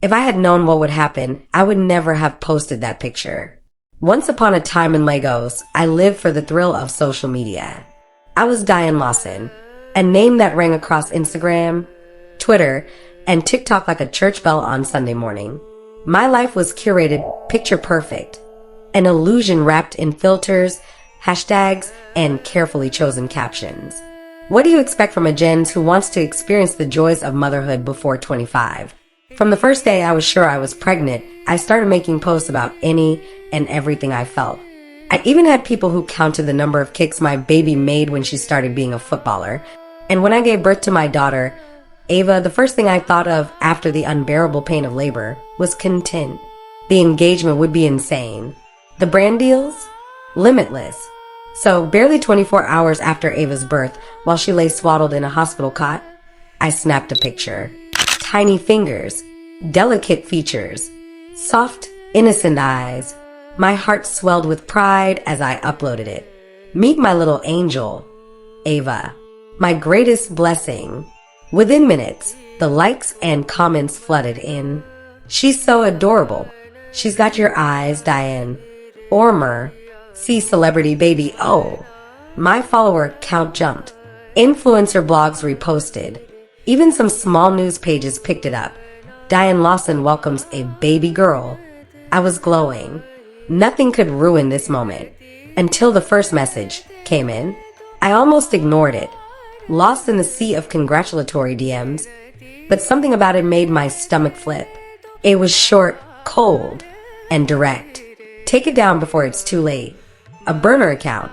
If I had known what would happen, I would never have posted that picture. Once upon a time in Lagos, I lived for the thrill of social media. I was Diane Lawson, a name that rang across Instagram, Twitter, and TikTok like a church bell on Sunday morning. My life was curated picture perfect, an illusion wrapped in filters, hashtags, and carefully chosen captions. What do you expect from a Gen who wants to experience the joys of motherhood before 25? From the first day I was sure I was pregnant, I started making posts about any and everything I felt. I even had people who counted the number of kicks my baby made when she started being a footballer. And when I gave birth to my daughter, Ava, the first thing I thought of after the unbearable pain of labor was content. The engagement would be insane. The brand deals? Limitless. So barely 24 hours after Ava's birth, while she lay swaddled in a hospital cot, I snapped a picture. Tiny fingers, delicate features, soft, innocent eyes. My heart swelled with pride as I uploaded it. Meet my little angel, Ava, my greatest blessing. Within minutes, the likes and comments flooded in. She's so adorable. She's got your eyes, Diane. Ormer. See celebrity baby. Oh. My follower count jumped. Influencer blogs reposted. Even some small news pages picked it up. Diane Lawson welcomes a baby girl. I was glowing. Nothing could ruin this moment. Until the first message came in. I almost ignored it, lost in the sea of congratulatory DMs, but something about it made my stomach flip. It was short, cold, and direct. Take it down before it's too late. A burner account.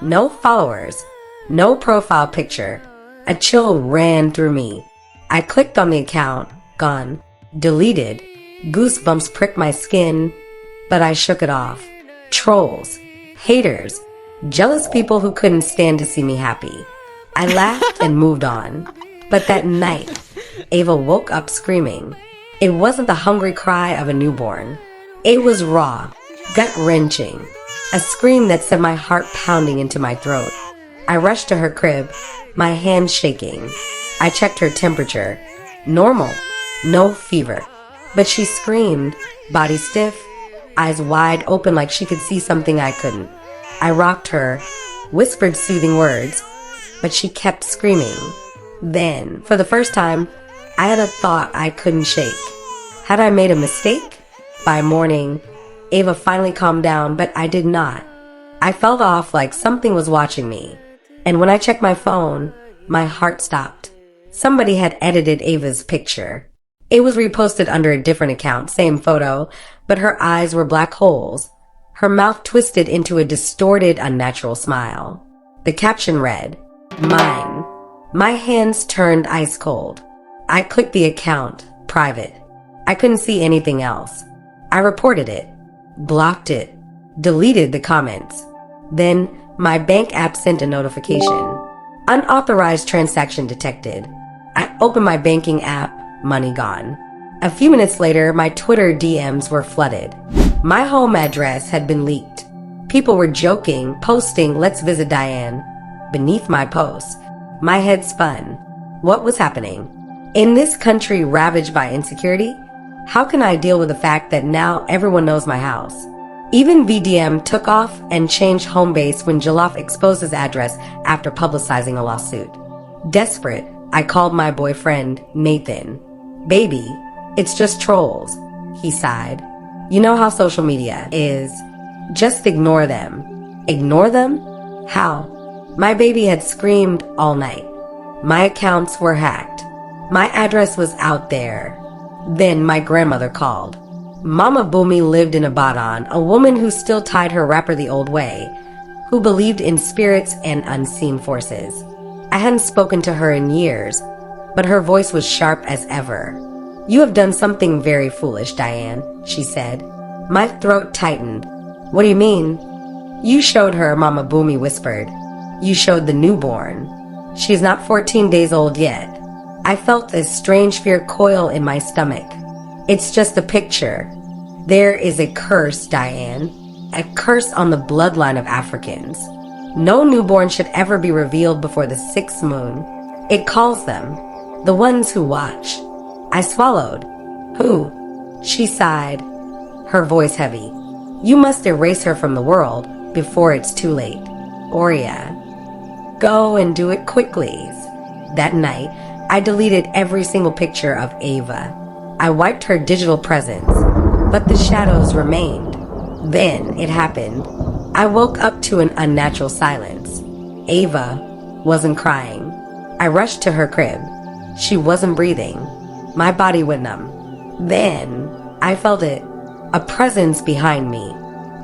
No followers. No profile picture. A chill ran through me. I clicked on the account. Gone. Deleted. Goosebumps pricked my skin, but I shook it off. Trolls. Haters. Jealous people who couldn't stand to see me happy. I laughed and moved on. But that night, Ava woke up screaming. It wasn't the hungry cry of a newborn. It was raw, gut-wrenching. A scream that sent my heart pounding into my throat. I rushed to her crib, my hands shaking. I checked her temperature. Normal. No fever. But she screamed, body stiff, eyes wide open like she could see something I couldn't. I rocked her, whispered soothing words, but she kept screaming. Then, for the first time, I had a thought I couldn't shake. Had I made a mistake? By morning, Ava finally calmed down, but I did not. I felt off like something was watching me. And when I checked my phone, my heart stopped. Somebody had edited Ava's picture. It was reposted under a different account, same photo, but her eyes were black holes. Her mouth twisted into a distorted, unnatural smile. The caption read, "Mine." My hands turned ice cold. I clicked the account, private. I couldn't see anything else. I reported it, blocked it, deleted the comments. Then my bank app sent a notification. Unauthorized transaction detected. I opened my banking app, money gone. A few minutes later, my Twitter DMs were flooded. My home address had been leaked. People were joking, posting, "Let's visit Diane." Beneath my post, my head spun. What was happening? In this country ravaged by insecurity, how can I deal with the fact that now everyone knows my house? Even VDM took off and changed home base when Chilove exposed his address after publicizing a lawsuit. Desperate, I called my boyfriend, Nathan. "Baby, it's just trolls," he sighed. "You know how social media is. Just ignore them." Ignore them? How? My baby had screamed all night. My accounts were hacked. My address was out there. Then my grandmother called. Mama Boomy lived in Ibadan, a woman who still tied her wrapper the old way, who believed in spirits and unseen forces. I hadn't spoken to her in years, but her voice was sharp as ever. "You have done something very foolish, Diane," she said. My throat tightened. "What do you mean?" "You showed her," Mama Boomy whispered. "You showed the newborn. She's not 14 days old yet." I felt a strange fear coil in my stomach. "It's just a picture. There is a curse, Diane. A curse on the bloodline of Africans. No newborn should ever be revealed before the 6th moon. It calls them, the ones who watch." I swallowed. "Who?" She sighed, her voice heavy. You must erase her from the world before it's too late. Oria, go and do it quickly. That night, I deleted every single picture of Ava. I wiped her digital presence, but the shadows remained. Then it happened. I woke up to an unnatural silence. Ava wasn't crying. I rushed to her crib. She wasn't breathing. My body went numb. Then I felt it. A presence behind me.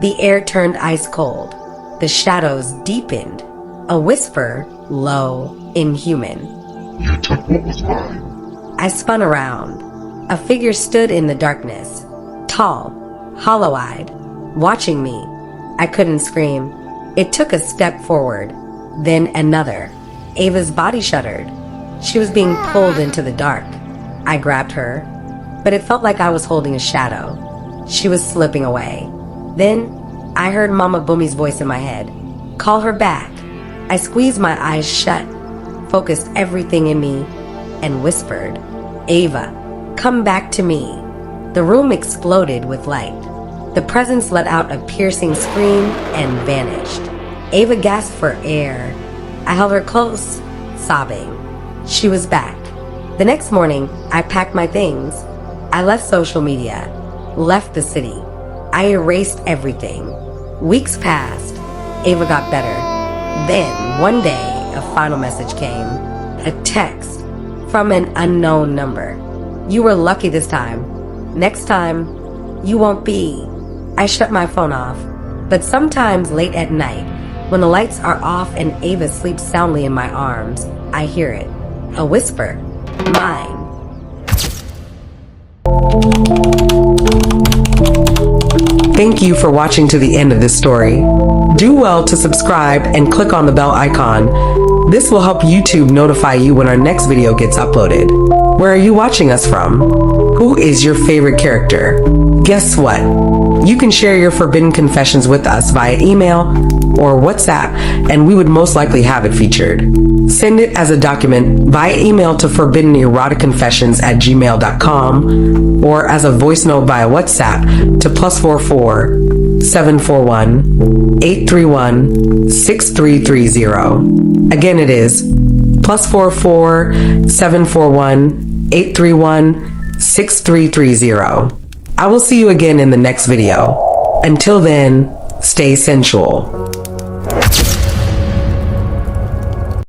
The air turned ice cold. The shadows deepened. A whisper, low, inhuman. You took what was mine. I spun around. A figure stood in the darkness. Tall, hollow-eyed, watching me. I couldn't scream. It took a step forward, then another. Ava's body shuddered. She was being pulled into the dark. I grabbed her, but it felt like I was holding a shadow. She was slipping away. Then I heard Mama Bumi's voice in my head. Call her back. I squeezed my eyes shut, focused everything in me, and whispered, Ava, come back to me. The room exploded with light. The presence let out a piercing scream and vanished. Ava gasped for air. I held her close, sobbing. She was back. The next morning, I packed my things. I left social media, left the city. I erased everything. Weeks passed. Ava got better. Then, one day, a final message came. A text from an unknown number. You were lucky this time. Next time, you won't be. I shut my phone off. But sometimes late at night, when the lights are off and Ava sleeps soundly in my arms, I hear it. A whisper. Mine. Thank you for watching to the end of this story. Do well to subscribe and click on the bell icon. This will help YouTube notify you when our next video gets uploaded. Where are you watching us from? Who is your favorite character? Guess what? You can share your forbidden confessions with us via email or WhatsApp, and we would most likely have it featured. Send it as a document via email to forbiddeneroticconfessions@gmail.com or as a voice note via WhatsApp to +44 741 831 6330. Again, it is +44 741 831 6330. I will see you again in the next video. Until then, stay sensual.